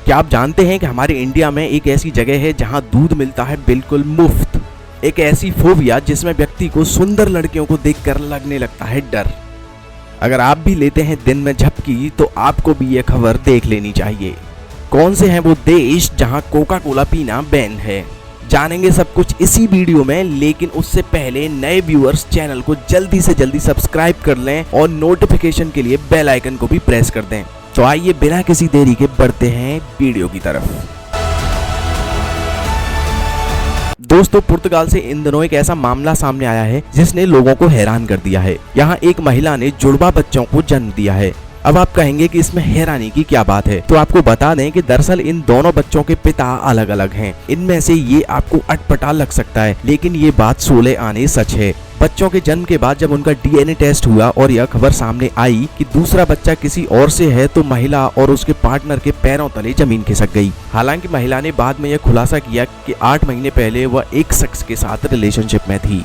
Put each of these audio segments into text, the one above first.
क्या आप जानते हैं कि हमारे इंडिया में एक ऐसी जगह है जहां दूध मिलता है बिल्कुल मुफ्त। एक ऐसी फोबिया जिसमें व्यक्ति को सुंदर लड़कियों को देखकर लगने लगता है डर। अगर आप भी लेते हैं दिन में झपकी तो आपको भी ये खबर देख लेनी चाहिए। कौन से हैं वो देश जहां कोका कोला पीना बैन है, जानेंगे सब कुछ इसी वीडियो में। लेकिन उससे पहले नए व्यूअर्स चैनल को जल्दी से जल्दी सब्सक्राइब कर लें और नोटिफिकेशन के लिए बेल आइकन को भी प्रेस कर दें। तो आइए बिना किसी देरी के बढ़ते हैं वीडियो की तरफ। दोस्तों, पुर्तगाल से इन दिनों एक ऐसा मामला सामने आया है जिसने लोगों को हैरान कर दिया है। यहाँ एक महिला ने जुड़वा बच्चों को जन्म दिया है। अब आप कहेंगे कि इसमें हैरानी की क्या बात है, तो आपको बता दें कि दरअसल इन दोनों बच्चों के पिता अलग अलग हैं। इनमें से ये आपको अटपटा लग सकता है, लेकिन ये बात सोले आने सच है। बच्चों के जन्म के बाद जब उनका डीएनए टेस्ट हुआ और यह खबर सामने आई कि दूसरा बच्चा किसी और से है, तो महिला और उसके पार्टनर के पैरों तले जमीन खिसक गई। हालांकि महिला ने बाद में यह खुलासा किया कि 8 महीने पहले वह एक शख्स के साथ रिलेशनशिप में थी।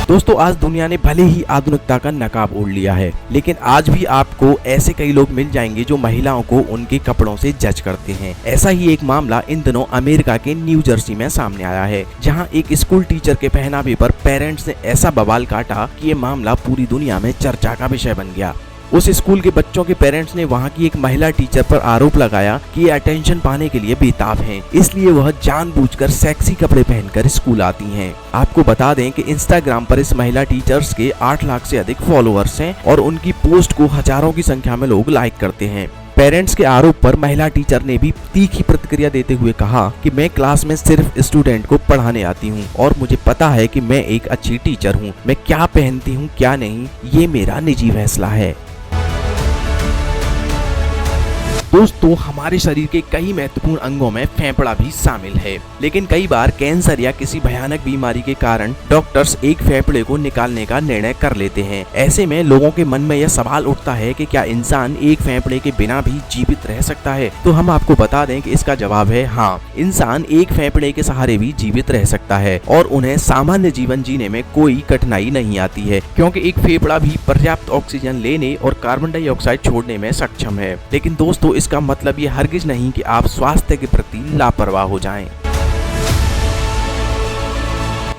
दोस्तों, आज दुनिया ने भले ही आधुनिकता का नकाब ओढ़ लिया है, लेकिन आज भी आपको ऐसे कई लोग मिल जाएंगे जो महिलाओं को उनके कपड़ों से जज करते हैं। ऐसा ही एक मामला इन दिनों अमेरिका के न्यू जर्सी में सामने आया है, जहां एक स्कूल टीचर के पहनावे पर पेरेंट्स ने ऐसा बवाल काटा कि ये मामला पूरी दुनिया में चर्चा का विषय बन गया। उस स्कूल के बच्चों के पेरेंट्स ने वहां की एक महिला टीचर पर आरोप लगाया कि ये अटेंशन पाने के लिए बेताब हैं, इसलिए वह जानबूझकर सेक्सी कपड़े पहनकर स्कूल आती हैं। आपको बता दें कि इंस्टाग्राम पर इस महिला टीचर्स के 8 लाख से अधिक फॉलोअर्स हैं और उनकी पोस्ट को हजारों की संख्या में लोग लाइक करते हैं। पेरेंट्स के आरोप पर महिला टीचर ने भी तीखी प्रतिक्रिया देते हुए कहा कि मैं क्लास में सिर्फ स्टूडेंट को पढ़ाने आती हूं और मुझे पता है कि मैं एक अच्छी टीचर हूं। मैं क्या पहनती हूं क्या नहीं, ये मेरा निजी फैसला है। दोस्तों, हमारे शरीर के कई महत्वपूर्ण अंगों में फेफड़ा भी शामिल है, लेकिन कई बार कैंसर या किसी भयानक बीमारी के कारण डॉक्टर्स एक फेफड़े को निकालने का निर्णय कर लेते हैं। ऐसे में लोगों के मन में यह सवाल उठता है कि क्या इंसान एक फेफड़े के बिना भी जीवित रह सकता है? तो हम आपको बता दें कि इसका जवाब है हाँ, इंसान एक फेफड़े के सहारे भी जीवित रह सकता है और उन्हें सामान्य जीवन जीने में कोई कठिनाई नहीं आती है, क्योंकि एक फेफड़ा भी पर्याप्त ऑक्सीजन लेने और कार्बन डाइऑक्साइड छोड़ने में सक्षम है। लेकिन दोस्तों, इसका मतलब ये हरगिज नहीं कि आप स्वास्थ्य के प्रति लापरवाह हो जाएं।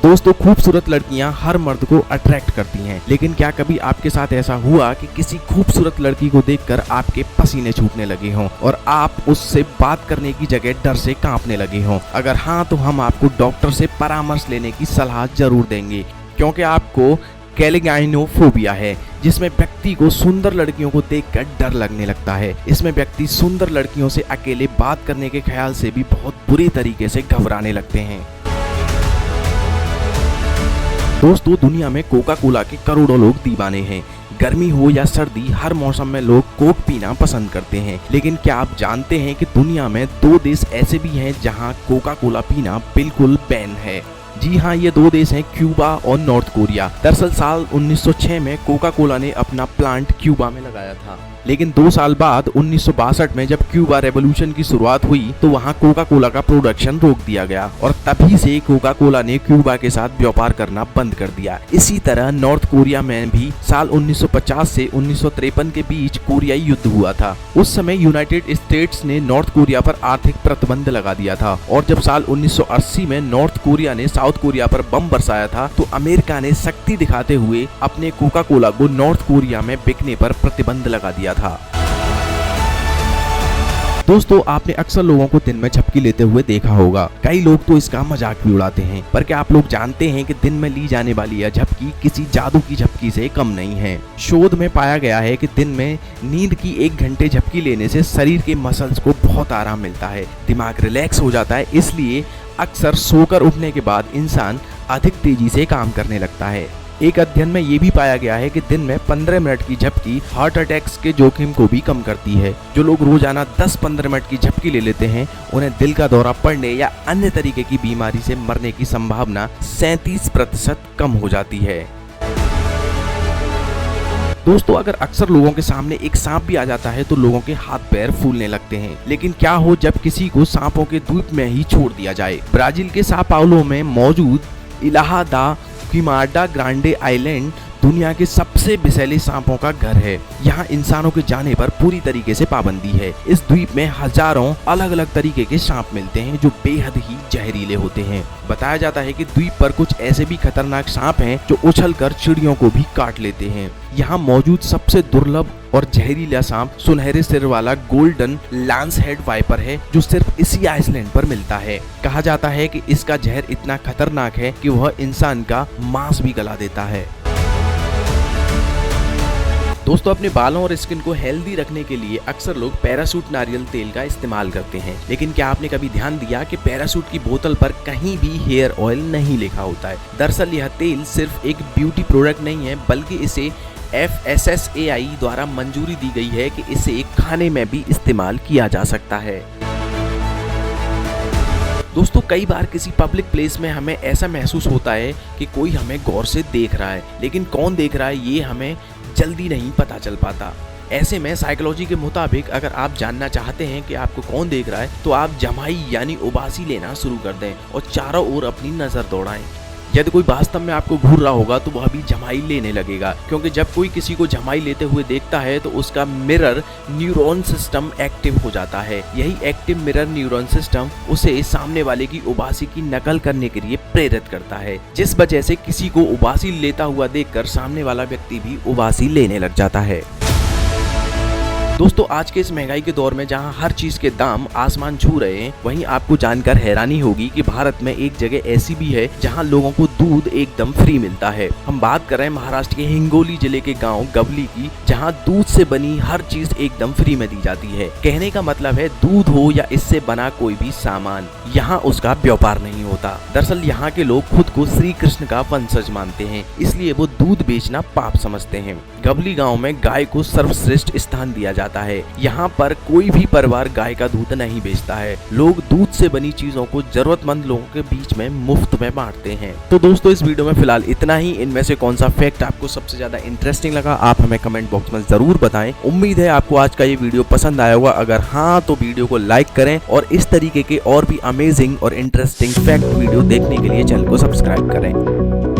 दोस्तों, खूबसूरत लड़कियां हर मर्द को अट्रैक्ट करती हैं, लेकिन क्या कभी आपके साथ ऐसा हुआ कि किसी खूबसूरत लड़की को देखकर आपके पसीने छूटने लगे हों और आप उससे बात करने की जगह डर से कांपने लगे हों? अगर हाँ, तो हम आपको डॉक्टर से परामर्श लेने की सलाह जरूर देंगे, क्योंकि आपको कैलिगाइनोफोबिया है, जिसमें व्यक्ति को सुंदर लड़कियों को देखकर डर लगने लगता है। इसमें व्यक्ति सुंदर लड़कियों से अकेले बात करने के ख्याल से भी बहुत बुरी तरीके से घबराने लगते हैं। दोस्तों, दुनिया में कोका कोला के करोड़ों लोग दीवाने हैं। गर्मी हो या सर्दी, हर मौसम में लोग कोक पीना पसंद करते हैं। लेकिन क्या आप जानते हैं कि दुनिया में 2 देश ऐसे भी हैं जहां कोका कोला पीना बिल्कुल बैन है? जी हाँ, ये 2 देश हैं क्यूबा और नॉर्थ कोरिया। दरअसल साल 1906 में कोका कोला ने अपना प्लांट क्यूबा में लगाया था, लेकिन 2 साल बाद 1962 में जब क्यूबा रेवोल्यूशन की शुरुआत हुई तो वहाँ कोका कोला का प्रोडक्शन रोक दिया गया और तभी से कोका कोला ने क्यूबा के साथ व्यापार करना बंद कर दिया। इसी तरह नॉर्थ कोरिया में भी साल 1950 से 1953 के बीच कोरियाई युद्ध हुआ था। उस समय यूनाइटेड स्टेट्स ने नॉर्थ कोरिया पर आर्थिक प्रतिबंध लगा दिया था और जब साल 1980 में नॉर्थ कोरिया ने साउथ कोरिया पर बम बरसाया था, तो अमेरिका ने शक्ति दिखाते हुए अपने कोका कोला को नॉर्थ कोरिया में बिकने पर प्रतिबंध लगा दिया था। दोस्तों, आपने अक्सर लोगों को दिन में झपकी लेते हुए देखा होगा। कई लोग तो इसका मजाक भी उड़ाते हैं, पर क्या आप लोग जानते हैं कि दिन में ली जाने वाली यह झपकी किसी जादू की झपकी से कम नहीं है। शोध में पाया गया है कि दिन में नींद की 1 घंटे झपकी लेने से शरीर के मसल्स को बहुत आराम मिलता है, दिमाग रिलैक्स हो जाता है। इसलिए अक्सर सोकर उठने के बाद इंसान अधिक तेजी से काम करने लगता है। एक अध्ययन में ये भी पाया गया है कि दिन में 15 मिनट की झपकी हार्ट अटैक्स के जोखिम को भी कम करती है। जो लोग रोजाना 10-15 मिनट की झपकी ले लेते हैं, उन्हें दिल का दौरा पड़ने या अन्य तरीके की बीमारी से मरने की संभावना 37% कम हो जाती है। दोस्तों, अगर अक्सर लोगों के सामने एक सांप भी आ जाता है तो लोगों के हाथ पैर फूलने लगते हैं, लेकिन क्या हो जब किसी को सांपों के द्वीप में ही छोड़ दिया जाए? ब्राजील के sao पाउलो में मौजूद इलाहा दा क्विमाडा ग्रांडे आइलैंड दुनिया के सबसे विषैले सांपों का घर है। यहाँ इंसानों के जाने पर पूरी तरीके से पाबंदी है। इस द्वीप में हजारों अलग अलग तरीके के सांप मिलते हैं जो बेहद ही जहरीले होते हैं। बताया जाता है कि द्वीप पर कुछ ऐसे भी खतरनाक सांप हैं जो उछलकर चिड़ियों को भी काट लेते हैं। यहाँ मौजूद सबसे दुर्लभ और जहरीला सांप सुनहरे सिर वाला गोल्डन लांस हेड वाइपर है जो सिर्फ इसी आइसलैंड पर मिलता है। कहा जाता है कि इसका जहर इतना खतरनाक है कि वह इंसान का मांस भी गला देता है। दोस्तों, अपने बालों और स्किन को हेल्दी रखने के लिए अक्सर लोग पैराशूट नारियल तेल का इस्तेमाल करते हैं, लेकिन क्या आपने कभी ध्यान दिया कि पैराशूट की बोतल पर कहीं भी हेयर ऑयल नहीं लिखा होता है। दरअसल यह तेल सिर्फ एक ब्यूटी प्रोडक्ट नहीं है, बल्कि इसे FSSAI द्वारा मंजूरी दी गई है कि इसे खाने में भी इस्तेमाल किया जा सकता है। दोस्तों, कई बार किसी पब्लिक प्लेस में हमें ऐसा महसूस होता है कि कोई हमें गौर से देख रहा है, लेकिन कौन देख रहा है ये हमें जल्दी नहीं पता चल पाता। ऐसे में साइकोलॉजी के मुताबिक अगर आप जानना चाहते हैं कि आपको कौन देख रहा है तो आप जमाई यानी उबासी लेना शुरू कर दें और चारों ओर अपनी नजर दौड़ाएं। यदि कोई वास्तव में आपको घूर रहा होगा तो वह भी जमाई लेने लगेगा, क्योंकि जब कोई किसी को जमाई लेते हुए देखता है तो उसका मिरर न्यूरॉन सिस्टम एक्टिव हो जाता है। यही एक्टिव मिरर न्यूरॉन सिस्टम उसे सामने वाले की उबासी की नकल करने के लिए प्रेरित करता है, जिस वजह से किसी को उबासी लेता हुआ देखकर सामने वाला व्यक्ति भी उबासी लेने लग जाता है। दोस्तों, आज के इस महंगाई के दौर में जहां हर चीज के दाम आसमान छू रहे हैं, वहीं आपको जानकर हैरानी होगी कि भारत में एक जगह ऐसी भी है जहां लोगों को दूध एकदम फ्री मिलता है। हम बात कर रहे हैं महाराष्ट्र के हिंगोली जिले के गांव गवली की, जहां दूध से बनी हर चीज एकदम फ्री में दी जाती है। कहने का मतलब है दूध हो या इससे बना कोई भी सामान, यहाँ उसका व्यापार नहीं होता। दरअसल यहाँ के लोग खुद को श्री कृष्ण का वंशज मानते हैं, इसलिए वो दूध बेचना पाप समझते हैं। गवली गांव में गाय को सर्वश्रेष्ठ स्थान दिया जाता है। यहाँ पर कोई भी परिवार गाय का दूध नहीं बेचता है। लोग दूध से बनी चीजों को जरूरतमंद लोगों के बीच में मुफ्त में बांटते हैं। तो दोस्तों, इस वीडियो में फिलहाल इतना ही। इनमें से कौन सा फैक्ट आपको सबसे ज्यादा इंटरेस्टिंग लगा, आप हमें कमेंट बॉक्स में जरूर बताएं। उम्मीद है आपको आज का ये वीडियो पसंद आया होगा। अगर हाँ तो वीडियो को लाइक करें और इस तरीके के और भी अमेजिंग और इंटरेस्टिंग फैक्ट वीडियो देखने के लिए चैनल को सब्सक्राइब करें।